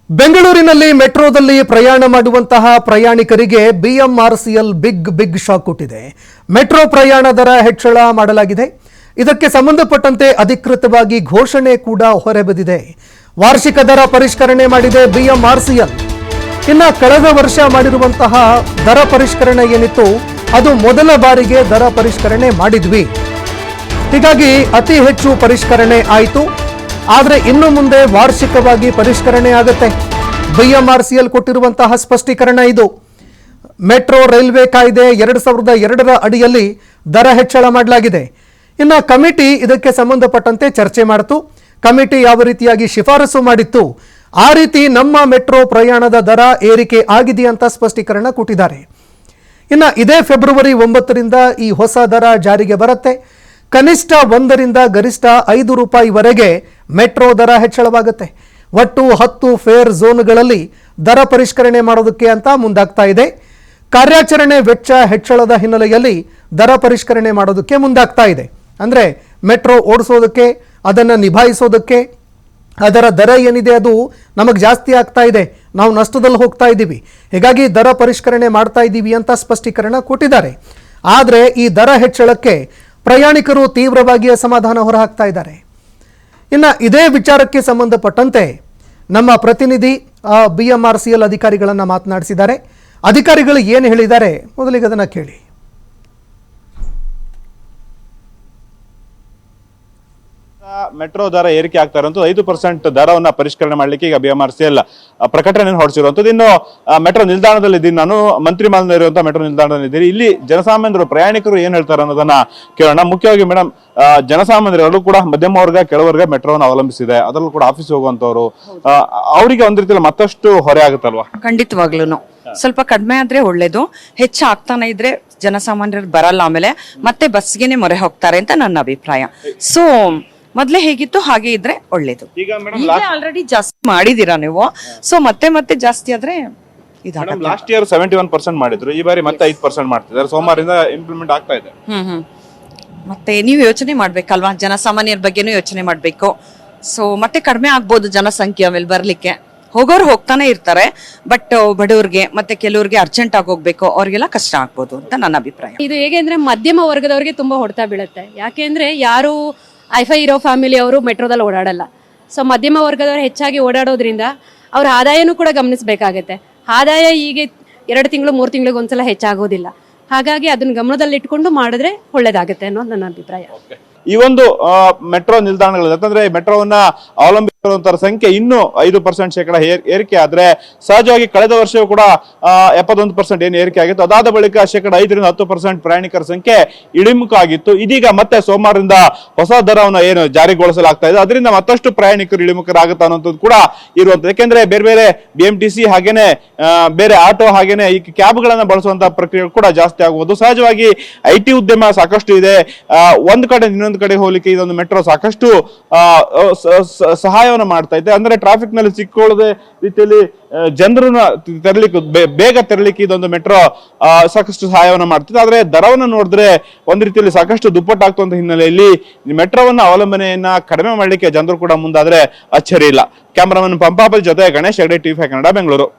ಬೆಂಗಳೂರಿನಲ್ಲಿ ಮೆಟ್ರೋದಲ್ಲಿ ಪ್ರಯಾಣ ಮಾಡುವಂತಹ ಪ್ರಯಾಣಿಕರಿಗೆ ಬಿಎಂಆರ್ಸಿಎಲ್ ಬಿಗ್ ಶಾಕ್ ಕೊಟ್ಟಿದೆ. ಮೆಟ್ರೋ ಪ್ರಯಾಣ ದರ ಹೆಚ್ಚಳ ಮಾಡಲಾಗಿದೆ. ಇದಕ್ಕೆ ಸಂಬಂಧಪಟ್ಟಂತೆ ಅಧಿಕೃತವಾಗಿ ಘೋಷಣೆ ಕೂಡ ಹೊರಬಿದ್ದಿದೆ. ವಾರ್ಷಿಕ ದರ ಪರಿಷ್ಕರಣೆ ಮಾಡಿದೆ ಬಿಎಂಆರ್ಸಿಎಲ್. ಇನ್ನು ಕಳೆದ ವರ್ಷ ಮಾಡಿರುವಂತಹ ದರ ಪರಿಷ್ಕರಣೆ ಏನಿತ್ತು ಅದು ಮೊದಲ ಬಾರಿಗೆ ದರ ಪರಿಷ್ಕರಣೆ ಮಾಡಿದ್ವಿ. ಹೀಗಾಗಿ ಅತಿ ಹೆಚ್ಚು ಪರಿಷ್ಕರಣೆ ಆಯಿತು. ಆದರೆ ಇನ್ನು ಮುಂದೆ ವಾರ್ಷಿಕವಾಗಿ ಪರಿಷ್ಕರಣೆ ಆಗುತ್ತೆ. ಬಿಎಂಆರ್ಸಿಎಲ್ ಕೊಟ್ಟಿರುವಂತಹ ಸ್ಪಷ್ಟೀಕರಣ ಇದು. ಮೆಟ್ರೋ ರೈಲ್ವೆ ಕಾಯ್ದೆ 2002ರ ಅಡಿಯಲ್ಲಿ ದರ ಹೆಚ್ಚಳ ಮಾಡಲಾಗಿದೆ. ಇನ್ನು ಕಮಿಟಿ ಇದಕ್ಕೆ ಸಂಬಂಧಪಟ್ಟಂತೆ ಚರ್ಚೆ ಮಾಡಿತು. ಕಮಿಟಿ ಯಾವ ರೀತಿಯಾಗಿ ಶಿಫಾರಸು ಮಾಡಿತ್ತು ಆ ರೀತಿ ನಮ್ಮ ಮೆಟ್ರೋ ಪ್ರಯಾಣದ ದರ ಏರಿಕೆ ಆಗಿದೆ ಅಂತ ಸ್ಪಷ್ಟೀಕರಣ ಕೊಟ್ಟಿದ್ದಾರೆ. ಇನ್ನು ಇದೇ ಫೆಬ್ರವರಿ 9ರಿಂದ ಈ ಹೊಸ ದರ ಜಾರಿಗೆ ಬರುತ್ತೆ. ಕನಿಷ್ಠ 1ರಿಂದ ಗರಿಷ್ಠ 5 ರೂಪಾಯಿವರೆಗೆ ಮೆಟ್ರೋ ದರ ಹೆಚ್ಚಳವಾಗುತ್ತೆ. ಒಟ್ಟು 10 ಫೇರ್ ಝೋನ್ಗಳಲ್ಲಿ ದರ ಪರಿಷ್ಕರಣೆ ಮಾಡೋದಕ್ಕೆ ಅಂತ ಮುಂದಾಗ್ತಾ ಇದೆ. ಕಾರ್ಯಾಚರಣೆ ವೆಚ್ಚ ಹೆಚ್ಚಳದ ಹಿನ್ನೆಲೆಯಲ್ಲಿ ದರ ಪರಿಷ್ಕರಣೆ ಮಾಡೋದಕ್ಕೆ ಮುಂದಾಗ್ತಾ ಇದೆ. ಅಂದರೆ ಮೆಟ್ರೋ ಓಡಿಸೋದಕ್ಕೆ, ಅದನ್ನು ನಿಭಾಯಿಸೋದಕ್ಕೆ ಅದರ ದರ ಏನಿದೆ ಅದು ನಮಗೆ ಜಾಸ್ತಿ ಆಗ್ತಾ ಇದೆ, ನಾವು ನಷ್ಟದಲ್ಲಿ ಹೋಗ್ತಾ ಇದ್ದೀವಿ, ಹೀಗಾಗಿ ದರ ಪರಿಷ್ಕರಣೆ ಮಾಡ್ತಾ ಇದ್ದೀವಿ ಅಂತ ಸ್ಪಷ್ಟೀಕರಣ ಕೊಟ್ಟಿದ್ದಾರೆ. ಆದರೆ ಈ ದರ ಹೆಚ್ಚಳಕ್ಕೆ ಪ್ರಯಾಣಿಕರು ತೀವ್ರವಾಗಿ ಅಸಮಾಧಾನ ಹೊರಹಾಕ್ತಾ ಇದ್ದಾರೆ. ಇನ್ನು ಇದೇ ವಿಚಾರಕ್ಕೆ ಸಂಬಂಧಪಟ್ಟಂತೆ ನಮ್ಮ ಪ್ರತಿನಿಧಿ ಬಿಎಂಆರ್ಸಿಎಲ್ ಅಧಿಕಾರಿಗಳನ್ನು ಮಾತನಾಡಿಸಿದ್ದಾರೆ. ಅಧಿಕಾರಿಗಳು ಏನು ಹೇಳಿದ್ದಾರೆ ಮೊದಲಿಗೆ ಅದನ್ನು ಕೇಳಿ. ಮೆಟ್ರೋ ದರ ಏರಿಕೆ ಆಗ್ತಾ ಇರುವಂತದ್ದು 5% ದರವನ್ನ ಪರಿಷ್ಕರಣೆ ಮಾಡ್ಲಿಕ್ಕೆ ಈಗ ಬಿಎಂಆರ್ಸಿಎಲ್ ಪ್ರಕಟಣೆ ಹೊರಡಿಸಿರುವಂತದ್ದು. ಇನ್ನು ಮೆಟ್ರೋ ನಿಲ್ದಾಣದಲ್ಲಿ ಇದ್ದೀನಿ, ನಾನು ಮಂತ್ರಿ ಮಾಲ್ನ ಇರುವಂತಹ ಮೆಟ್ರೋ ನಿಲ್ದಾಣದಲ್ಲಿ ಇದ್ದೀನಿ. ಇಲ್ಲಿ ಜನಸಾಮಾನ್ಯರು ಪ್ರಯಾಣಿಕರು ಏನ್ ಹೇಳ್ತಾರೆ ಅನ್ನೋದನ್ನ ಕೇಳೋಣ. ಮುಖ್ಯವಾಗಿ ಮೇಡಮ್, ಜನಸಾಮಾನ್ಯರು ಕೂಡ ಮಧ್ಯಮ ವರ್ಗ ಕೆಳವರ್ಗ ಮೆಟ್ರೋವನ್ನು ಅವಲಂಬಿಸಿದೆ, ಅದರಲ್ಲೂ ಕೂಡ ಆಫೀಸ್ ಹೋಗುವಂತವ್ರು, ಅವರಿಗೆ ಒಂದ್ ರೀತಿಯಲ್ಲಿ ಮತ್ತಷ್ಟು ಹೊರೆ ಆಗುತ್ತಲ್ವಾ? ಖಂಡಿತವಾಗ್ಲೂ ಸ್ವಲ್ಪ ಕಡಿಮೆ ಆದ್ರೆ ಒಳ್ಳೇದು. ಹೆಚ್ಚು ಆಗ್ತಾನೆ ಇದ್ರೆ ಜನಸಾಮಾನ್ಯರು ಬರಲ್ಲ, ಆಮೇಲೆ ಮತ್ತೆ ಬಸ್ಗೆನೆ ಮೊರೆ ಹೋಗ್ತಾರೆ ಅಂತ ನನ್ನ ಅಭಿಪ್ರಾಯ. ಸೊ ಮೊದ್ಲೇ ಹೇಗಿತ್ತು ಹಾಗೆ ಇದ್ರೆ ಒಳ್ಳೇದು. ಈಗ ಆಲ್ರೆಡಿ ಜಾಸ್ತಿ ಮಾಡಿದೀರಾ ನೀವು, ಸೊ ಮತ್ತೆ ಜಾಸ್ತಿ ಆದ್ರೆ ಲಾಸ್ಟ್ ಇಯರ್ 71% ಮಾಡಿದ್ರು, ಈ ಬಾರಿ ಮತ್ತೆ 5% ಮಾಡ್ತಿದ್ದಾರೆ. ಸೋಮವಾರದಿಂದ ಇಂಪ್ಲಿಮೆಂಟ್ ಆಗ್ತಾ ಇದೆ. ಮತ್ತೆ ನೀವು ಯೋಚನೆ ಮಾಡ್ಬೇಕಲ್ವಾ, ಜನಸಾಮಾನ್ಯರ ಬಗ್ಗೆನೂ ಯೋಚನೆ ಮಾಡ್ಬೇಕು. ಸೊ ಮತ್ತೆ ಕಡಿಮೆ ಆಗ್ಬೋದು ಜನಸಂಖ್ಯೆ ಆಮೇಲೆ ಬರ್ಲಿಕ್ಕೆ. ಹೋಗೋರು ಹೋಗ್ತಾನೆ ಇರ್ತಾರೆ, ಬಟ್ ಬಡವ್ರಿಗೆ ಮತ್ತೆ ಕೆಲವ್ರಿಗೆ ಅರ್ಜೆಂಟ್ ಆಗಿ ಹೋಗ್ಬೇಕು, ಅವ್ರಿಗೆಲ್ಲ ಕಷ್ಟ ಆಗ್ಬೋದು ಅಂತ ನನ್ನ ಅಭಿಪ್ರಾಯ. ಇದು ಹೇಗೆ ಅಂದ್ರೆ ಮಧ್ಯಮ ವರ್ಗದವರಿಗೆ ತುಂಬಾ ಹೊಡೆತ ಬೀಳುತ್ತೆ. ಯಾಕೆಂದ್ರೆ ಯಾರು ಐಫೈ ಇರೋ ಫ್ಯಾಮಿಲಿ ಅವರು ಮೆಟ್ರೋದಲ್ಲಿ ಓಡಾಡಲ್ಲ. ಸೊ ಮಧ್ಯಮ ವರ್ಗದವರು ಹೆಚ್ಚಾಗಿ ಓಡಾಡೋದ್ರಿಂದ ಅವ್ರ ಆದಾಯನೂ ಕೂಡ ಗಮನಿಸಬೇಕಾಗತ್ತೆ. ಆದಾಯ ಈಗ 2 ತಿಂಗಳು 3 ತಿಂಗಳಿಗೆ ಒಂದ್ಸಲ ಹೆಚ್ಚಾಗೋದಿಲ್ಲ. ಹಾಗಾಗಿ ಅದನ್ನ ಗಮನದಲ್ಲಿ ಇಟ್ಕೊಂಡು ಮಾಡಿದ್ರೆ ಒಳ್ಳೇದಾಗುತ್ತೆ ಅನ್ನೋದು ನನ್ನ ಅಭಿಪ್ರಾಯ. ಈ ಒಂದು ಮೆಟ್ರೋ ನಿಲ್ದಾಣಗಳು ಅಂತಂದ್ರೆ ಮೆಟ್ರೋವನ್ನ ಅವಲಂಬಿಸಿರುವಂತರ ಸಂಖ್ಯೆ ಇನ್ನೂ 5% ಏರಿಕೆ ಆದ್ರೆ, ಸಹಜವಾಗಿ ಕಳೆದ ವರ್ಷವೂ ಕೂಡ 71% ಏನು ಏರಿಕೆ ಆಗಿತ್ತು. ಅದಾದ ಬಳಿಕ 5ರಿಂದ 10% ಪ್ರಯಾಣಿಕರ ಸಂಖ್ಯೆ ಇಳಿಮುಖ ಆಗಿತ್ತು. ಇದೀಗ ಮತ್ತೆ ಸೋಮವಾರದಿಂದ ಹೊಸ ದರವನ್ನು ಏನು ಜಾರಿಗೊಳಿಸಲಾಗ್ತಾ ಇದೆ, ಅದರಿಂದ ಮತ್ತಷ್ಟು ಪ್ರಯಾಣಿಕರು ಇಳಿಮುಖರಾಗುತ್ತಾ ಅನ್ನೋದು ಕೂಡ ಇರುವಂತದ್ದು. ಯಾಕೆಂದ್ರೆ ಬೇರೆ BMTC ಹಾಗೇನೆ ಬೇರೆ ಆಟೋ ಹಾಗೇನೆ ಈ ಕ್ಯಾಬ್ಗಳನ್ನ ಬಳಸುವಂತಹ ಪ್ರಕ್ರಿಯೆ ಕೂಡ ಜಾಸ್ತಿ ಆಗುವುದು. ಸಹಜವಾಗಿ IT ಉದ್ಯಮ ಸಾಕಷ್ಟು ಇದೆ. ಒಂದ್ ಕಡೆ ಇನ್ನೊಂದು ಕಡೆ ಹೋಲಿಕೆ ಇದೊಂದು ಮೆಟ್ರೋ ಸಾಕಷ್ಟು ಸಹಾಯವನ್ನು ಮಾಡ್ತಾ ಇದೆ. ಅಂದ್ರೆ ಟ್ರಾಫಿಕ್ ನಲ್ಲಿ ಸಿಕ್ಕೊಳ್ಳದೆ ರೀತಿಯಲ್ಲಿ ಜನರನ್ನ ಬೇಗ ತೆರಲಿಕ್ಕೆ ಇದೊಂದು ಮೆಟ್ರೋ ಸಾಕಷ್ಟು ಸಹಾಯವನ್ನು ಮಾಡ್ತಿದೆ. ಆದ್ರೆ ದರವನ್ನು ನೋಡಿದ್ರೆ ಒಂದ್ ರೀತಿಯಲ್ಲಿ ಸಾಕಷ್ಟು ದುಪ್ಪಟ್ಟಾಗ್ತಂತ ಹಿನ್ನೆಲೆಯಲ್ಲಿ ಮೆಟ್ರೋವನ್ನ ಅವಲಂಬನೆಯನ್ನ ಕಡಿಮೆ ಮಾಡ್ಲಿಕ್ಕೆ ಜನರು ಕೂಡ ಮುಂದಾದ್ರೆ ಅಚ್ಚರಿ ಇಲ್ಲ. ಕ್ಯಾಮರಾಮನ್ ಪಂಪಾಪಲ್ ಜೊತೆ ಗಣೇಶ್ ಹೆಗ್ಡೆ, TV5 ಕನ್ನಡ, ಬೆಂಗಳೂರು.